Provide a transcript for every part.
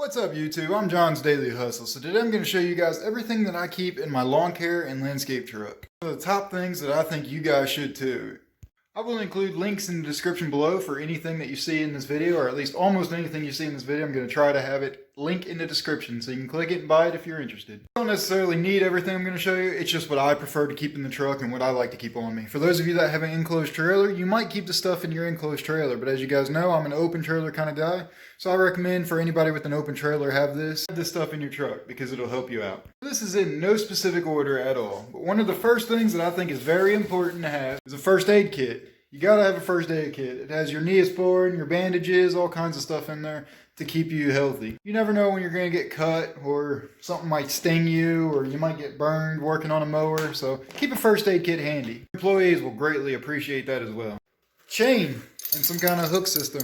What's up YouTube? I'm John's Daily Hustle. So today I'm going to show you guys everything that I keep in my lawn care and landscape truck. One of the top things that I think you guys should too. I will include links in the description below for anything that you see in this video, or at least almost anything you see in this video. I'm going to try to have it link in the description so you can click it and buy it if you're interested. You don't necessarily need everything I'm going to show you, it's just what I prefer to keep in the truck and what I like to keep on me. For those of you that have an enclosed trailer, you might keep the stuff in your enclosed trailer, but as you guys know, I'm an open trailer kind of guy, so I recommend for anybody with an open trailer have this stuff in your truck because it'll help you out. This is in no specific order at all, but one of the first things that I think is very important to have is a first aid kit. You gotta have a first aid kit. It has your Neosporin, your bandages, all kinds of stuff in there to keep you healthy. You never know when you're gonna get cut or something might sting you or you might get burned working on a mower, so keep a first aid kit handy. Employees will greatly appreciate that as well. Chain and some kind of hook system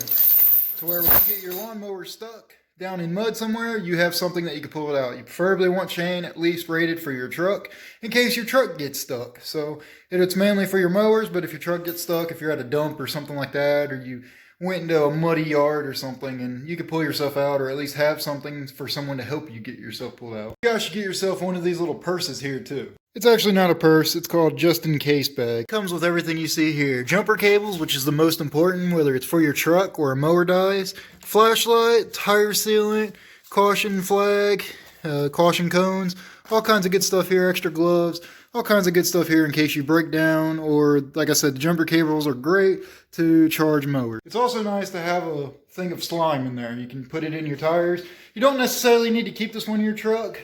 to where when you get your lawnmower stuck down in mud somewhere, you have something that you can pull it out. You preferably want chain at least rated for your truck in case your truck gets stuck. So it's mainly for your mowers, but if your truck gets stuck, if you're at a dump or something like that, or you went into a muddy yard or something and you could pull yourself out, or at least have something for someone to help you get yourself pulled out. You guys should get yourself one of these little purses here too. It's actually not a purse, it's called just in case bag. It comes with everything you see here. Jumper cables, which is the most important, whether it's for your truck or a mower dies. Flashlight, tire sealant, caution flag, caution cones, all kinds of good stuff here, extra gloves, all kinds of good stuff here in case you break down, or like I said, the jumper cables are great to charge mowers. It's also nice to have a thing of slime in there. You can put it in your tires. You don't necessarily need to keep this one in your truck,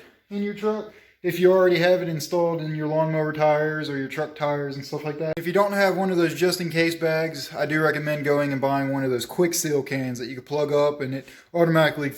if you already have it installed in your lawnmower tires or your truck tires and stuff like that. If you don't have one of those just in case bags, I do recommend going and buying one of those quick seal cans that you can plug up and it automatically,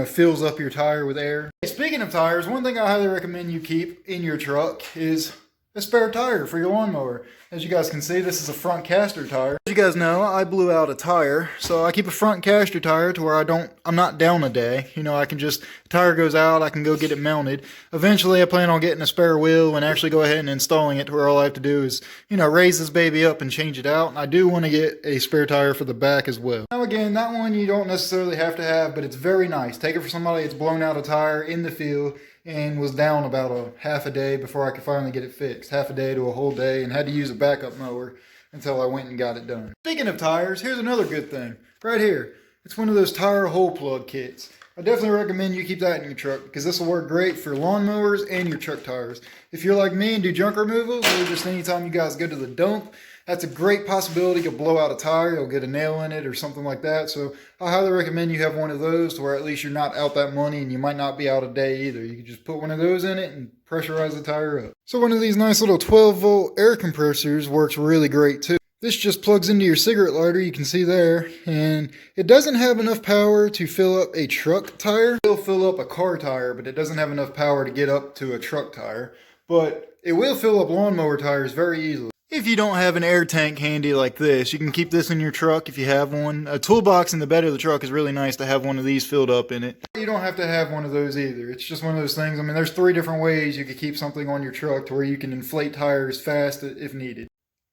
fills up your tire with air. Speaking of tires, one thing I highly recommend you keep in your truck is a spare tire for your lawnmower. As you guys can see, this is a front caster tire. As you guys know, I blew out a tire, so I keep a front caster tire to where I'm not down a day. I can just, tire goes out, I can go get it mounted. Eventually, I plan on getting a spare wheel and actually go ahead and installing it to where all I have to do is, raise this baby up and change it out. And I do want to get a spare tire for the back as well. Now again, that one you don't necessarily have to have, but it's very nice. Take it for somebody that's blown out a tire in the field and was down about a half a day before I could finally get it fixed. Half a day to a whole day, and had to use a backup mower until I went and got it done. Speaking of tires, here's another good thing. Right here. It's one of those tire hole plug kits. I definitely recommend you keep that in your truck because this will work great for lawnmowers and your truck tires. If you're like me and do junk removals, or just anytime you guys go to the dump, that's a great possibility. You'll blow out a tire, you'll get a nail in it or something like that. So I highly recommend you have one of those to where at least you're not out that money and you might not be out a day either. You can just put one of those in it and pressurize the tire up. So one of these nice little 12-volt air compressors works really great too. This just plugs into your cigarette lighter, you can see there, and it doesn't have enough power to fill up a truck tire. It'll fill up a car tire, but it doesn't have enough power to get up to a truck tire. But it will fill up lawnmower tires very easily. If you don't have an air tank handy like this, you can keep this in your truck if you have one. A toolbox in the bed of the truck is really nice to have one of these filled up in it. You don't have to have one of those either. It's just one of those things. There's 3 different ways you could keep something on your truck to where you can inflate tires fast if needed.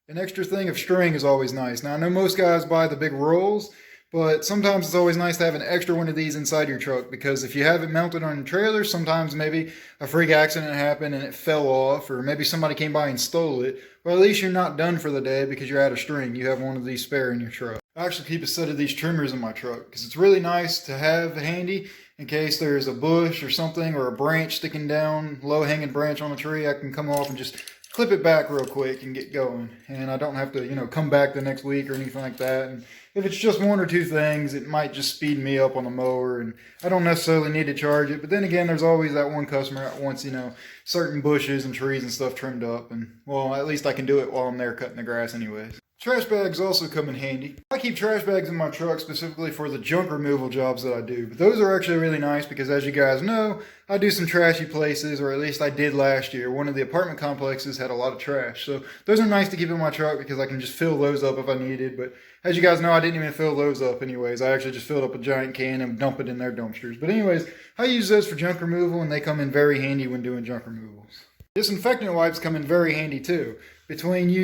An extra thing of string is always nice. Now I know most guys buy the big rolls, but sometimes it's always nice to have an extra one of these inside your truck because if you have it mounted on your trailer, sometimes maybe a freak accident happened and it fell off, or maybe somebody came by and stole it. Well, at least you're not done for the day because you're out of string. You have one of these spare in your truck. I actually keep a set of these trimmers in my truck because it's really nice to have handy in case there's a bush or something or a branch sticking down, low-hanging branch on a tree. I can come off and just clip it back real quick and get going, and I don't have to come back the next week or anything like that. And if it's just 1 or 2 things, it might just speed me up on the mower, and I don't necessarily need to charge it. But then again, there's always that one customer that wants certain bushes and trees and stuff trimmed up, and well, at least I can do it while I'm there cutting the grass anyways. Trash bags also come in handy. I keep trash bags in my truck specifically for the junk removal jobs that I do. But those are actually really nice because as you guys know, I do some trashy places, or at least I did last year. One of the apartment complexes had a lot of trash. So those are nice to keep in my truck because I can just fill those up if I needed. But as you guys know, I didn't even fill those up anyways. I actually just filled up a giant can and dump it in their dumpsters. But anyways, I use those for junk removal and they come in very handy when doing junk removals. Disinfectant wipes come in very handy too. Between you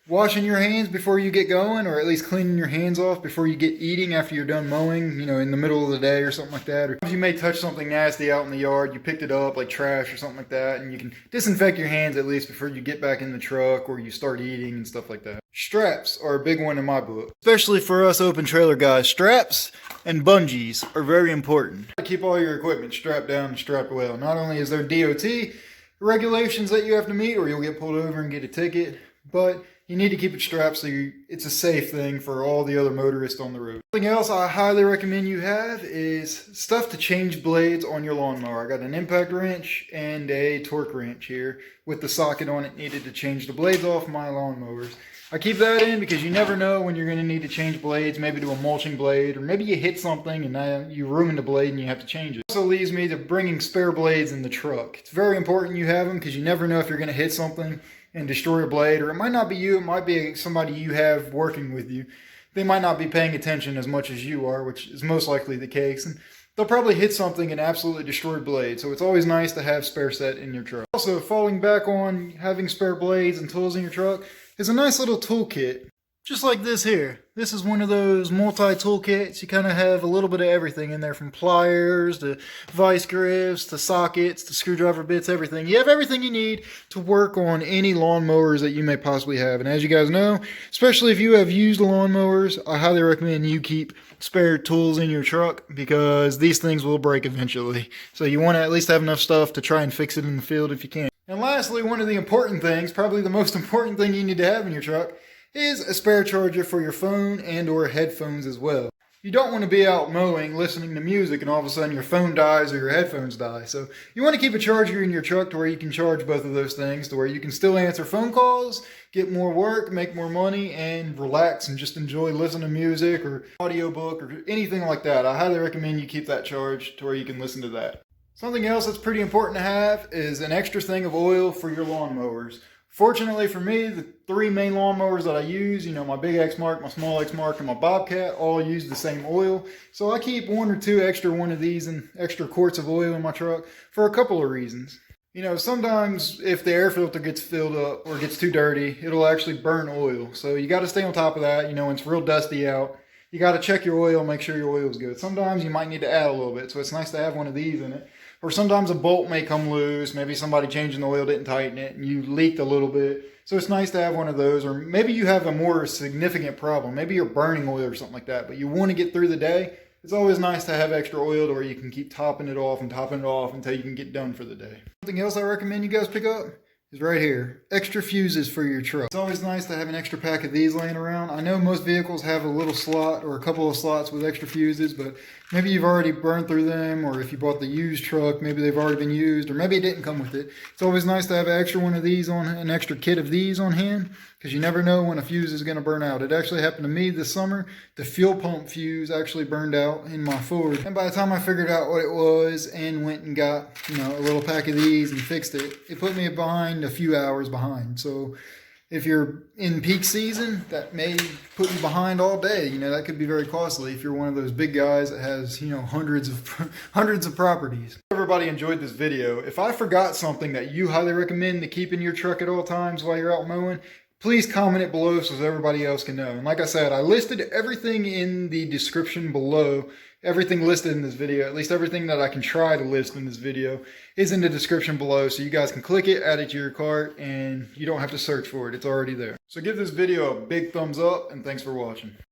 washing your hands before you get going, or at least cleaning your hands off before you get eating after you're done mowing, you know, in the middle of the day or something like that. Or you may touch something nasty out in the yard, you picked it up like trash or something like that, and you can disinfect your hands at least before you get back in the truck or you start eating and stuff like that. Straps are a big one in my book, especially for us open trailer guys. Straps and bungees are very important. Keep all your equipment strapped down and strapped well. Not only is there DOT regulations that you have to meet or you'll get pulled over and get a ticket, but you need to keep it strapped so it's a safe thing for all the other motorists on the road. Something else I highly recommend you have is stuff to change blades on your lawnmower. I got an impact wrench and a torque wrench here with the socket on it needed to change the blades off my lawnmowers. I keep that in because you never know when you're going to need to change blades, maybe to a mulching blade, or maybe you hit something and now you ruin the blade and you have to change it. It also leads me to bringing spare blades in the truck. It's very important you have them because you never know if you're going to hit something and destroy a blade, or it might not be you, it might be somebody you have working with you. They might not be paying attention as much as you are, which is most likely the case, and they'll probably hit something and absolutely destroy a blade, so it's always nice to have spare set in your truck. Also, falling back on having spare blades and tools in your truck is a nice little toolkit, just like this here. This is one of those multi-tool kits. You kind of have a little bit of everything in there, from pliers to vice grips to sockets to screwdriver bits, everything. You have everything you need to work on any lawnmowers that you may possibly have. And as you guys know, especially if you have used lawnmowers, I highly recommend you keep spare tools in your truck because these things will break eventually. So you want to at least have enough stuff to try and fix it in the field if you can. And lastly, one of the important things, probably the most important thing you need to have in your truck, is a spare charger for your phone and or headphones as well. You don't want to be out mowing, listening to music, and all of a sudden your phone dies or your headphones die. So you want to keep a charger in your truck to where you can charge both of those things, to where you can still answer phone calls, get more work, make more money, and relax and just enjoy listening to music or audiobook or anything like that. I highly recommend you keep that charged to where you can listen to that. Something else that's pretty important to have is an extra thing of oil for your lawnmowers. Fortunately for me, the three main lawnmowers that I use, you know, my Big X Mark, my Small X Mark, and my Bobcat, all use the same oil. So I keep one or two extra one of these and extra quarts of oil in my truck for a couple of reasons. You know, sometimes if the air filter gets filled up or gets too dirty, it'll actually burn oil. So you got to stay on top of that. You know, when it's real dusty out, you got to check your oil, make sure your oil is good. Sometimes you might need to add a little bit, so it's nice to have one of these in it. Or sometimes a bolt may come loose, maybe somebody changing the oil didn't tighten it and you leaked a little bit. So it's nice to have one of those. Or maybe you have a more significant problem. Maybe you're burning oil or something like that, but you want to get through the day. It's always nice to have extra oil to where you can keep topping it off until you can get done for the day. Something else I recommend you guys pick up is right here. Extra fuses for your truck. It's always nice to have an extra pack of these laying around. I know most vehicles have a little slot or a couple of slots with extra fuses, but maybe you've already burned through them, or if you bought the used truck, maybe they've already been used, or maybe it didn't come with it. It's always nice to have an extra one of these on, an extra kit of these on hand, because you never know when a fuse is going to burn out. It actually happened to me this summer. The fuel pump fuse actually burned out in my Ford. And by the time I figured out what it was and went and got, you know, a little pack of these and fixed it, it put me behind a few hours behind. So if you're in peak season, that may put you behind all day. You know, that could be very costly if you're one of those big guys that has, you know, hundreds of properties. Everybody enjoyed this video. If I forgot something that you highly recommend to keep in your truck at all times while you're out mowing, please comment it below so everybody else can know. And like I said, I listed everything in the description below. Everything listed in this video, at least everything that I can try to list in this video, is in the description below. So you guys can click it, add it to your cart, and you don't have to search for it. It's already there. So give this video a big thumbs up, and thanks for watching.